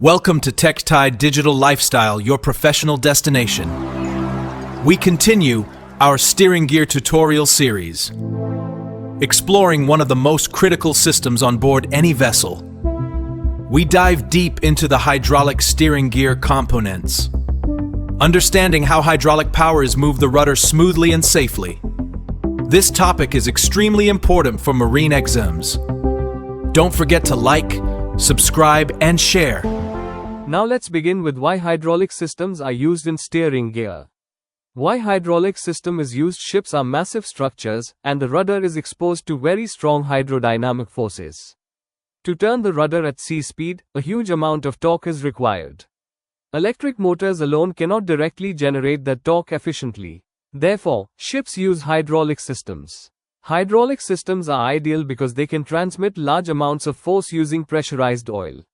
Welcome to TechTide Digital Lifestyle, your professional destination. We continue our steering gear tutorial series, exploring one of the most critical systems on board any vessel. We dive deep into the hydraulic steering gear components, understanding how hydraulic powers move the rudder smoothly and safely. This topic is extremely important for marine exams. Don't forget to like, subscribe, and share. Now let's begin with why hydraulic systems are used in steering gear. Why hydraulic system is used. Ships are massive structures, and the rudder is exposed to very strong hydrodynamic forces. To turn the rudder at sea speed, a huge amount of torque is required. Electric motors alone cannot directly generate that torque efficiently. Therefore, ships use hydraulic systems. Hydraulic systems are ideal because they can transmit large amounts of force using pressurized oil.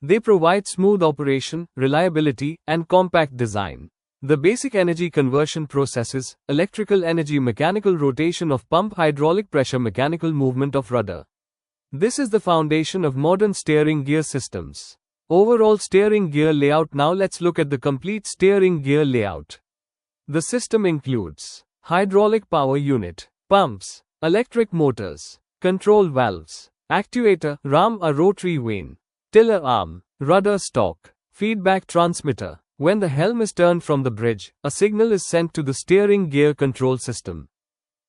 They provide smooth operation, reliability, and compact design. The basic energy conversion processes: electrical energy, mechanical rotation of pump, hydraulic pressure, mechanical movement of rudder. This is the foundation of modern steering gear systems. Overall steering gear layout. Now let's look at the complete steering gear layout. The system includes hydraulic power unit, pumps, electric motors, control valves, actuator, ram, a rotary vane, tiller arm, rudder stalk, feedback transmitter. When the helm is turned from the bridge, a signal is sent to the steering gear control system.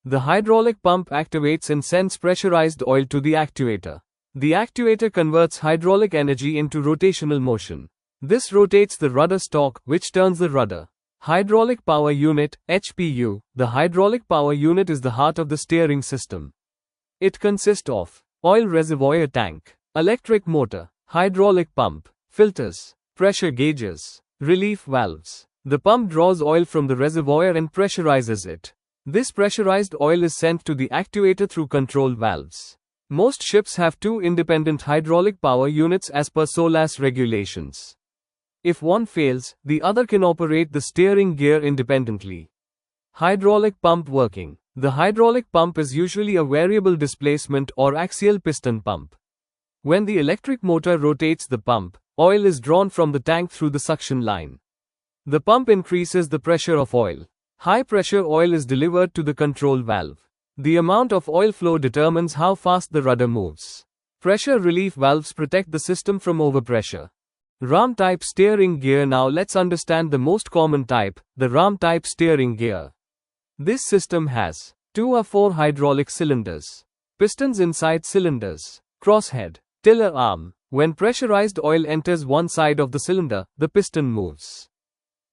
The hydraulic pump activates and sends pressurized oil to the actuator. The actuator converts hydraulic energy into rotational motion. This rotates the rudder stalk, which turns the rudder. Hydraulic power unit, HPU. The hydraulic power unit is the heart of the steering system. It consists of oil reservoir tank, electric motor, hydraulic pump, filters, pressure gauges, relief valves. The pump draws oil from the reservoir and pressurizes it. This pressurized oil is sent to the actuator through control valves. Most ships have two independent hydraulic power units as per SOLAS regulations. If one fails, the other can operate the steering gear independently. Hydraulic pump working. The hydraulic pump is usually a variable displacement or axial piston pump. When the electric motor rotates the pump, oil is drawn from the tank through the suction line. The pump increases the pressure of oil. High pressure oil is delivered to the control valve. The amount of oil flow determines how fast the rudder moves. Pressure relief valves protect the system from overpressure. Ram type steering gear. Now let's understand the most common type, the ram type steering gear. This system has 2 or 4 hydraulic cylinders, pistons inside cylinders, crosshead, tiller arm. When pressurized oil enters one side of the cylinder, the piston moves.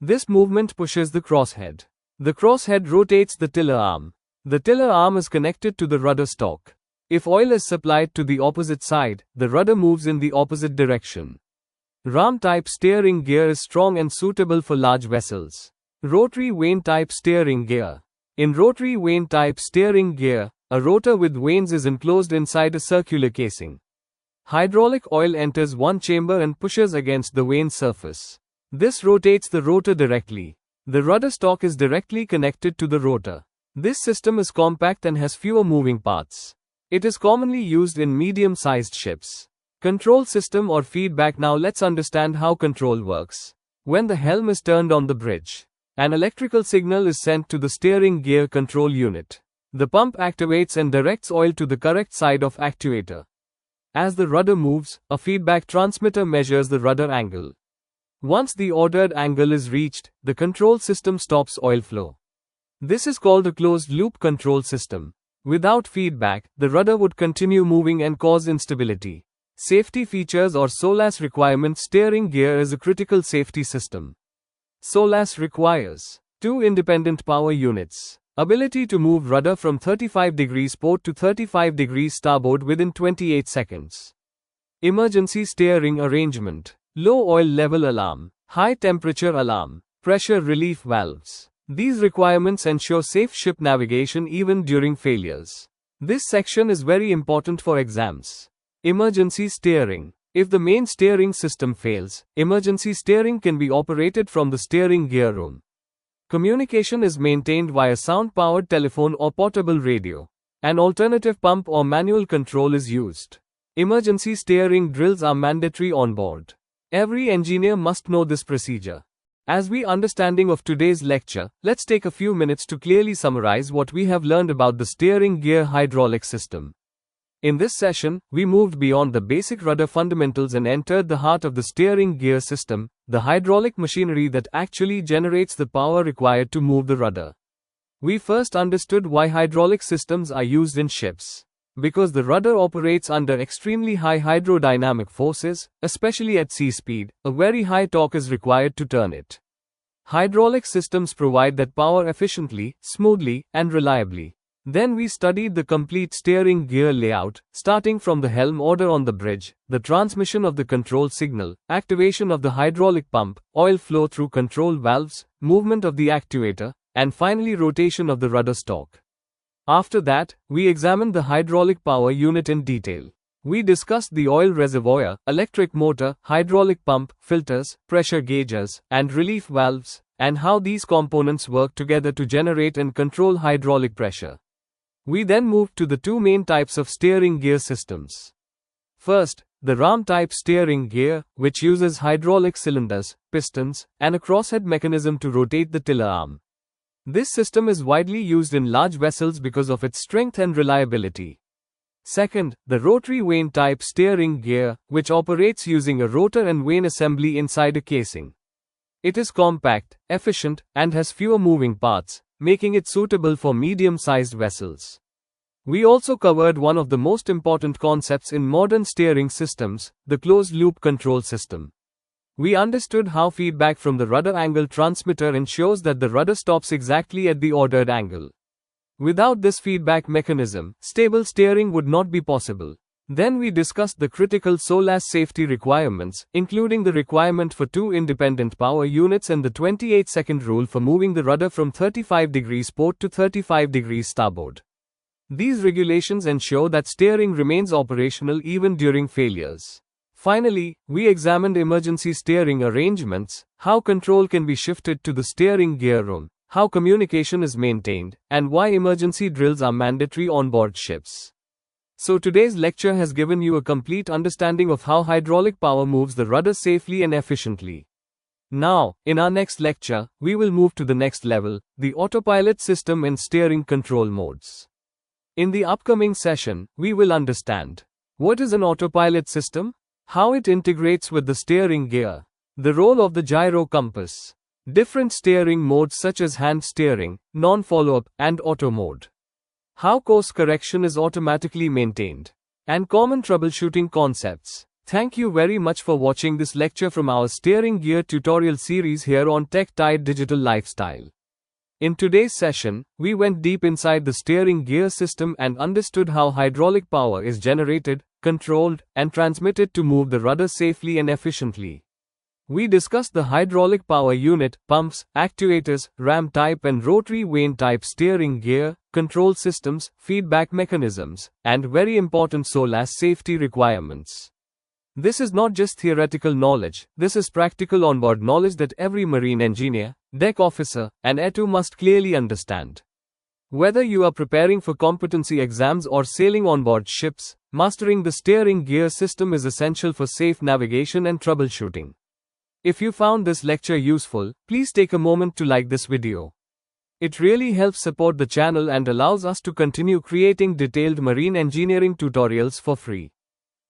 This movement pushes the crosshead. The crosshead rotates the tiller arm. The tiller arm is connected to the rudder stalk. If oil is supplied to the opposite side, the rudder moves in the opposite direction. Ram type steering gear is strong and suitable for large vessels. Rotary vane type steering gear. In rotary vane type steering gear, a rotor with vanes is enclosed inside a circular casing. Hydraulic oil enters one chamber and pushes against the vane surface. This rotates the rotor directly. The rudder stalk is directly connected to the rotor. This system is compact and has fewer moving parts. It is commonly used in medium-sized ships. Control system or feedback. Now let's understand how control works. When the helm is turned on the bridge, an electrical signal is sent to the steering gear control unit. The pump activates and directs oil to the correct side of actuator. As the rudder moves, a feedback transmitter measures the rudder angle. Once the ordered angle is reached, the control system stops oil flow. This is called a closed-loop control system. Without feedback, the rudder would continue moving and cause instability. Safety features or SOLAS requirements. Steering gear is a critical safety system. SOLAS requires 2 independent power units. Ability to move rudder from 35 degrees port to 35 degrees starboard within 28 seconds. Emergency steering arrangement. Low oil level alarm. High temperature alarm. Pressure relief valves. These requirements ensure safe ship navigation even during failures. This section is very important for exams. Emergency steering. If the main steering system fails, emergency steering can be operated from the steering gear room. Communication is maintained via sound-powered telephone or portable radio. An alternative pump or manual control is used. Emergency steering drills are mandatory on board. Every engineer must know this procedure. As we understanding of today's lecture, let's take a few minutes to clearly summarize what we have learned about the steering gear hydraulic system. In this session, we moved beyond the basic rudder fundamentals and entered the heart of the steering gear system, the hydraulic machinery that actually generates the power required to move the rudder. We first understood why hydraulic systems are used in ships. Because the rudder operates under extremely high hydrodynamic forces, especially at sea speed, a very high torque is required to turn it. Hydraulic systems provide that power efficiently, smoothly, and reliably. Then we studied the complete steering gear layout, starting from the helm order on the bridge, the transmission of the control signal, activation of the hydraulic pump, oil flow through control valves, movement of the actuator, and finally rotation of the rudder stalk. After that, we examined the hydraulic power unit in detail. We discussed the oil reservoir, electric motor, hydraulic pump, filters, pressure gauges, and relief valves, and how these components work together to generate and control hydraulic pressure. We then moved to the two main types of steering gear systems. First, the ram-type steering gear, which uses hydraulic cylinders, pistons, and a crosshead mechanism to rotate the tiller arm. This system is widely used in large vessels because of its strength and reliability. Second, the rotary vane-type steering gear, which operates using a rotor and vane assembly inside a casing. It is compact, efficient, and has fewer moving parts, making it suitable for medium-sized vessels. We also covered one of the most important concepts in modern steering systems, the closed-loop control system. We understood how feedback from the rudder angle transmitter ensures that the rudder stops exactly at the ordered angle. Without this feedback mechanism, stable steering would not be possible. Then we discussed the critical SOLAS safety requirements, including the requirement for two independent power units and the 28-second rule for moving the rudder from 35 degrees port to 35 degrees starboard. These regulations ensure that steering remains operational even during failures. Finally, we examined emergency steering arrangements, how control can be shifted to the steering gear room, how communication is maintained, and why emergency drills are mandatory on board ships. So today's lecture has given you a complete understanding of how hydraulic power moves the rudder safely and efficiently. Now, in our next lecture, we will move to the next level, the autopilot system and steering control modes. In the upcoming session, we will understand what is an autopilot system, how it integrates with the steering gear, the role of the gyro compass, different steering modes such as hand steering, non-follow-up, and auto mode, how course correction is automatically maintained, and common troubleshooting concepts. Thank you very much for watching this lecture from our steering gear tutorial series here on TechTide Digital Lifestyle. In today's session, we went deep inside the steering gear system and understood how hydraulic power is generated, controlled, and transmitted to move the rudder safely and efficiently. We discussed the hydraulic power unit, pumps, actuators, ram-type and rotary vane-type steering gear, control systems, feedback mechanisms, and very important SOLAS safety requirements. This is not just theoretical knowledge, this is practical onboard knowledge that every marine engineer, deck officer, and A2 must clearly understand. Whether you are preparing for competency exams or sailing on board ships, mastering the steering gear system is essential for safe navigation and troubleshooting. If you found this lecture useful, please take a moment to like this video. It really helps support the channel and allows us to continue creating detailed marine engineering tutorials for free.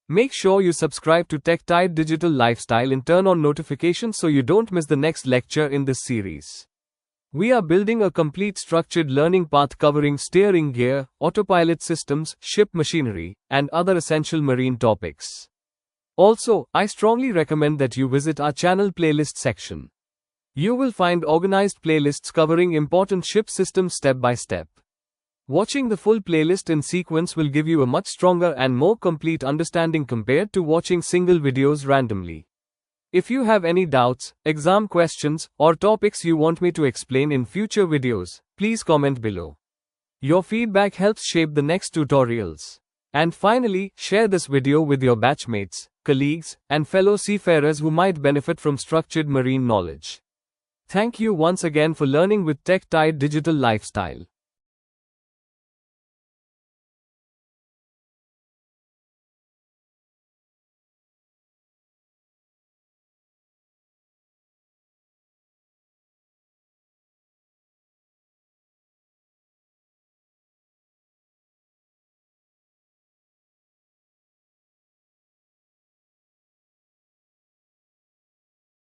Make sure you subscribe to TechTide Digital Lifestyle and turn on notifications so you don't miss the next lecture in this series. We are building a complete structured learning path covering steering gear, autopilot systems, ship machinery, and other essential marine topics. Also, I strongly recommend that you visit our channel playlist section. You will find organized playlists covering important ship systems step by step. Watching the full playlist in sequence will give you a much stronger and more complete understanding compared to watching single videos randomly. If you have any doubts, exam questions, or topics you want me to explain in future videos, please comment below. Your feedback helps shape the next tutorials. And finally, share this video with your batchmates, colleagues, and fellow seafarers who might benefit from structured marine knowledge. Thank you once again for learning with TechTide Digital Lifestyle.